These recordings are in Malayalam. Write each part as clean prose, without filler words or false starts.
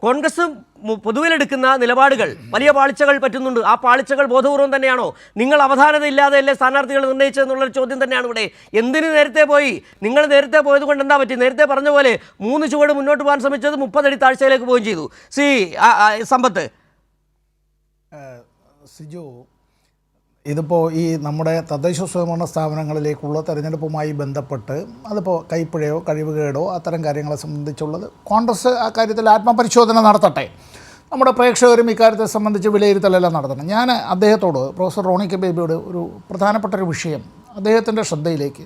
കോൺഗ്രസ് പൊതുവിലെടുക്കുന്ന നിലപാടുകൾ വലിയ പാളിച്ചകൾ പറ്റുന്നുണ്ട്. ആ പാളിച്ചകൾ ബോധപൂർവം തന്നെയാണോ? നിങ്ങൾ അവധാനതയില്ലാതെയല്ലേ സ്ഥാനാർത്ഥികൾ നിർണ്ണയിച്ചതെന്നുള്ളൊരു ചോദ്യം തന്നെയാണ് ഇവിടെ. എന്തിന് നേരത്തെ പോയി? നിങ്ങൾ നേരത്തെ പോയത് കൊണ്ട് എന്താ പറ്റി? നേരത്തെ പറഞ്ഞ പോലെ 3 ചുവട് മുന്നോട്ട് പോകാൻ ശ്രമിച്ചത് 30 അടി താഴ്ചയിലേക്ക് പോവുകയും ചെയ്തു. സമ്പത്ത് സിജു, ഇതിപ്പോൾ ഈ നമ്മുടെ തദ്ദേശ സ്വയംഭരണ സ്ഥാപനങ്ങളിലേക്കുള്ള തെരഞ്ഞെടുപ്പുമായി ബന്ധപ്പെട്ട് അതിപ്പോൾ കൈപ്പിഴയോ കഴിവുകേടോ അത്തരം കാര്യങ്ങളെ സംബന്ധിച്ചുള്ളത് കോൺഗ്രസ് ആ കാര്യത്തിൽ ആത്മപരിശോധന നടത്തട്ടെ. നമ്മുടെ പ്രേക്ഷകരും ഇക്കാര്യത്തെ സംബന്ധിച്ച് വിലയിരുത്തലെല്ലാം നടത്തണം. ഞാൻ അദ്ദേഹത്തോട്, പ്രൊഫസർ റോണി കെ ബേബിയോട് ഒരു പ്രധാനപ്പെട്ടൊരു വിഷയം അദ്ദേഹത്തിൻ്റെ ശ്രദ്ധയിലേക്ക്,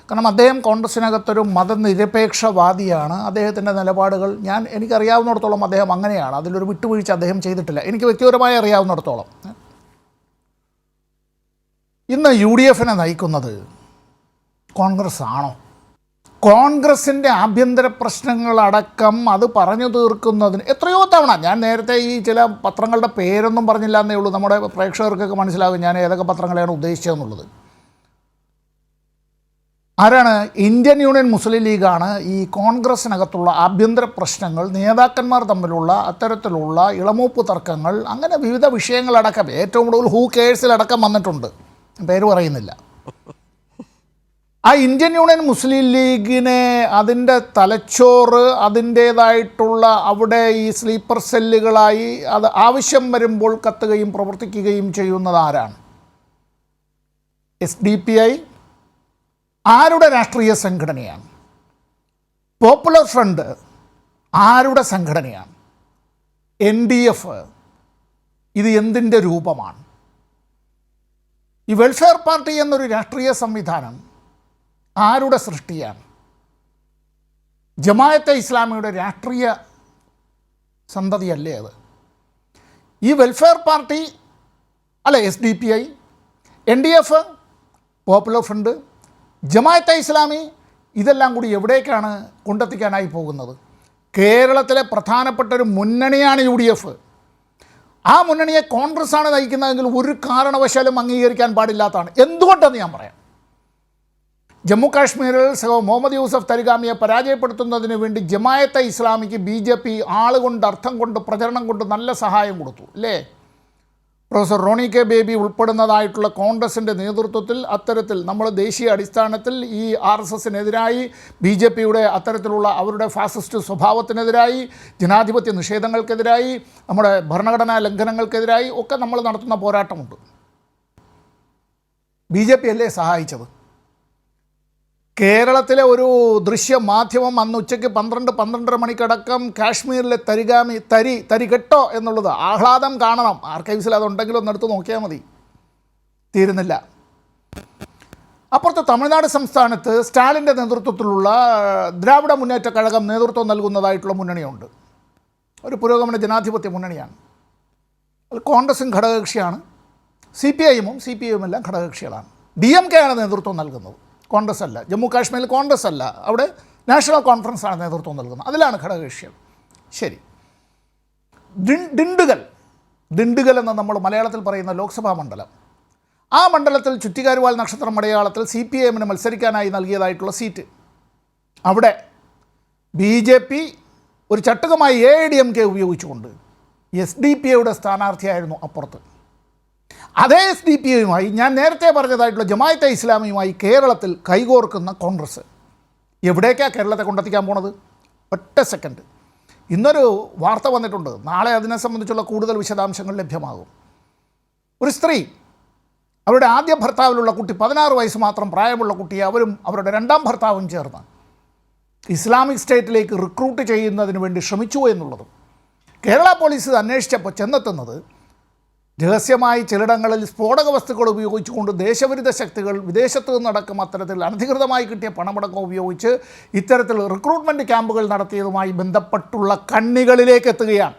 കാരണം അദ്ദേഹം കോൺഗ്രസിനകത്തൊരു മതനിരപേക്ഷവാദിയാണ്. അദ്ദേഹത്തിൻ്റെ നിലപാടുകൾ എനിക്കറിയാവുന്നിടത്തോളം അദ്ദേഹം അങ്ങനെയാണ്. അതിലൊരു വിട്ടുവീഴ്ച അദ്ദേഹം ചെയ്തിട്ടില്ല, എനിക്ക് വ്യക്തിപരമായി അറിയാവുന്നിടത്തോളം. ഇന്ന് UDF നയിക്കുന്നത് കോൺഗ്രസ് ആണോ? കോൺഗ്രസിൻ്റെ ആഭ്യന്തര പ്രശ്നങ്ങളടക്കം അത് പറഞ്ഞു തീർക്കുന്നതിന് എത്രയോ തവണ, ഞാൻ നേരത്തെ ഈ ചില പത്രങ്ങളുടെ പേരൊന്നും പറഞ്ഞില്ല എന്നേ ഉള്ളൂ, നമ്മുടെ പ്രേക്ഷകർക്കൊക്കെ മനസ്സിലാകും ഞാൻ ഏതൊക്കെ പത്രങ്ങളെയാണ് ഉദ്ദേശിച്ചതെന്നുള്ളത്. ആരാണ്? ഇന്ത്യൻ യൂണിയൻ മുസ്ലിം ലീഗാണ് ഈ കോൺഗ്രസിനകത്തുള്ള ആഭ്യന്തര പ്രശ്നങ്ങൾ, നേതാക്കന്മാർ തമ്മിലുള്ള അത്തരത്തിലുള്ള ഇളമൂപ്പ് തർക്കങ്ങൾ, അങ്ങനെ വിവിധ വിഷയങ്ങളടക്കം ഏറ്റവും കൂടുതൽ ഹൂ കേഴ്സിലടക്കം വന്നിട്ടുണ്ട്, പേര് പറയുന്നില്ല. ആ ഇന്ത്യൻ യൂണിയൻ മുസ്ലിം ലീഗിനെ അതിൻ്റെ തലച്ചോറ് അതിൻ്റേതായിട്ടുള്ള അവിടെ ഈ സ്ലീപ്പർ സെല്ലുകളായി അത് ആവശ്യം വരുമ്പോൾ കത്തുകയും പ്രവർത്തിക്കുകയും ചെയ്യുന്നത് ആരാണ്? SDPI ആരുടെ രാഷ്ട്രീയ സംഘടനയാണ്? പോപ്പുലർ ഫ്രണ്ട് ആരുടെ സംഘടനയാണ്? NDF ഇത് എന്തിൻ്റെ രൂപമാണ്? ഈ വെൽഫെയർ പാർട്ടി എന്നൊരു രാഷ്ട്രീയ സംവിധാനം ആരുടെ സൃഷ്ടിയാണ്? ജമാഅത്തെ ഇസ്ലാമിയുടെ രാഷ്ട്രീയ സന്തതിയല്ലേ അത്? ഈ വെൽഫെയർ പാർട്ടി അല്ല, SDPI, NDF, popular front, Jamaat-e Islami ഇതെല്ലാം കൂടി എവിടേക്കാണ് കൊണ്ടെത്തിക്കാനായി പോകുന്നത്? കേരളത്തിലെ പ്രധാനപ്പെട്ട ഒരു മുന്നണിയാണ് UDF. ആ മുന്നണിയെ കോൺഗ്രസ് ആണ് നയിക്കുന്നതെങ്കിൽ ഒരു കാരണവശാലും അംഗീകരിക്കാൻ പാടില്ലാത്തതാണ്. എന്തുകൊണ്ടെന്ന് ഞാൻ പറയാം. ജമ്മു കാശ്മീരിൽ മുഹമ്മദ് യൂസഫ് തരിഗാമിയെ പരാജയപ്പെടുത്തുന്നതിന് വേണ്ടി ജമാഅത്തെ ഇസ്ലാമിക്ക് BJP ആളുകൊണ്ട്, അർത്ഥം കൊണ്ട്, പ്രചരണം കൊണ്ട് നല്ല സഹായം കൊടുത്തു അല്ലേ? പ്രൊഫസർ റോണി കെ ബേബി ഉൾപ്പെടുന്നതായിട്ടുള്ള കോൺഗ്രസിൻ്റെ നേതൃത്വത്തിൽ അത്തരത്തിൽ നമ്മൾ ദേശീയ അടിസ്ഥാനത്തിൽ ഈ RSSനെതിരായി, BJPയുടെ അത്തരത്തിലുള്ള അവരുടെ ഫാസിസ്റ്റ് സ്വഭാവത്തിനെതിരായി, ജനാധിപത്യ നിഷേധങ്ങൾക്കെതിരായി, നമ്മുടെ ഭരണഘടനാ ലംഘനങ്ങൾക്കെതിരായി ഒക്കെ നമ്മൾ നടത്തുന്ന പോരാട്ടമുണ്ട്. BJP അല്ലേ സഹായിച്ചത്? കേരളത്തിലെ ഒരു ദൃശ്യമാധ്യമം അന്ന് ഉച്ചയ്ക്ക് 12-12:30 മണിക്കടക്കം കാശ്മീരിലെ തരി കെട്ടോ എന്നുള്ളത് ആഹ്ലാദം കാണണം. ആർക്കൈവ്സിൽ അതുണ്ടെങ്കിലും ഒന്നെടുത്ത് നോക്കിയാൽ മതി, തീരുന്നില്ല. അപ്പുറത്ത് തമിഴ്നാട് സംസ്ഥാനത്ത് സ്റ്റാലിൻ്റെ നേതൃത്വത്തിലുള്ള ദ്രാവിഡ മുന്നേറ്റ കഴകം നേതൃത്വം നൽകുന്നതായിട്ടുള്ള മുന്നണിയുണ്ട്. ഒരു പുരോഗമന ജനാധിപത്യ മുന്നണിയാണ്. അത് കോൺഗ്രസും ഘടകകക്ഷിയാണ്, CPIയും എല്ലാം ഘടകകക്ഷികളാണ്. DMK ആണ് നേതൃത്വം നൽകുന്നത്, കോൺഗ്രസ് അല്ല. ജമ്മു കാശ്മീരിൽ കോൺഗ്രസ് അല്ല, അവിടെ നാഷണൽ കോൺഫറൻസാണ് നേതൃത്വം നൽകുന്നത്, അതിലാണ് ഘടകകക്ഷികൾ. ശരി, ദിണ്ടുകൽ എന്ന് നമ്മൾ മലയാളത്തിൽ പറയുന്ന ലോക്സഭാ മണ്ഡലം, ആ മണ്ഡലത്തിൽ ചുറ്റിക്കാരുവാൽ നക്ഷത്രം അടയാളത്തിൽ CPIഎമ്മിന് മത്സരിക്കാനായി നൽകിയതായിട്ടുള്ള സീറ്റ്, അവിടെ BJP ഒരു ചട്ടുകമായി AIDMK ഉപയോഗിച്ചുകൊണ്ട് SDPIയുടെ സ്ഥാനാർത്ഥിയായിരുന്നു അപ്പുറത്ത്. അതേ SDPIയുമായി ഞാൻ നേരത്തെ പറഞ്ഞതായിട്ടുള്ള ജമാഅത്തെ ഇസ്ലാമിയുമായി കേരളത്തിൽ കൈകോർക്കുന്ന കോൺഗ്രസ് എവിടേക്കാണ് കേരളത്തെ കൊണ്ടെത്തിക്കാൻ പോണത്? ഒറ്റ സെക്കൻഡ്. ഇന്നൊരു വാർത്ത വന്നിട്ടുണ്ട്, നാളെ അതിനെ സംബന്ധിച്ചുള്ള കൂടുതൽ വിശദാംശങ്ങൾ ലഭ്യമാകും. ഒരു സ്ത്രീ, അവരുടെ ആദ്യ ഭർത്താവിലുള്ള കുട്ടി, 16 വയസ്സ് മാത്രം പ്രായമുള്ള കുട്ടിയെ അവരും അവരുടെ രണ്ടാം ഭർത്താവും ചേർന്ന് ഇസ്ലാമിക് സ്റ്റേറ്റിലേക്ക് റിക്രൂട്ട് ചെയ്യുന്നതിന് വേണ്ടി ശ്രമിച്ചു എന്നുള്ളതും കേരള പോലീസ് അന്വേഷിച്ചപ്പോൾ ചെന്നെത്തുന്നത് രഹസ്യമായി ചിലയിടങ്ങളിൽ സ്ഫോടക വസ്തുക്കൾ ഉപയോഗിച്ചുകൊണ്ട് ദേശവിരുദ്ധ ശക്തികൾ വിദേശത്തു നിന്നടക്കം അത്തരത്തിൽ അനധികൃതമായി കിട്ടിയ പണമടക്കം ഉപയോഗിച്ച് ഇത്തരത്തിൽ റിക്രൂട്ട്മെൻറ്റ് ക്യാമ്പുകൾ നടത്തിയതുമായി ബന്ധപ്പെട്ടുള്ള കണ്ണികളിലേക്ക് എത്തുകയാണ്.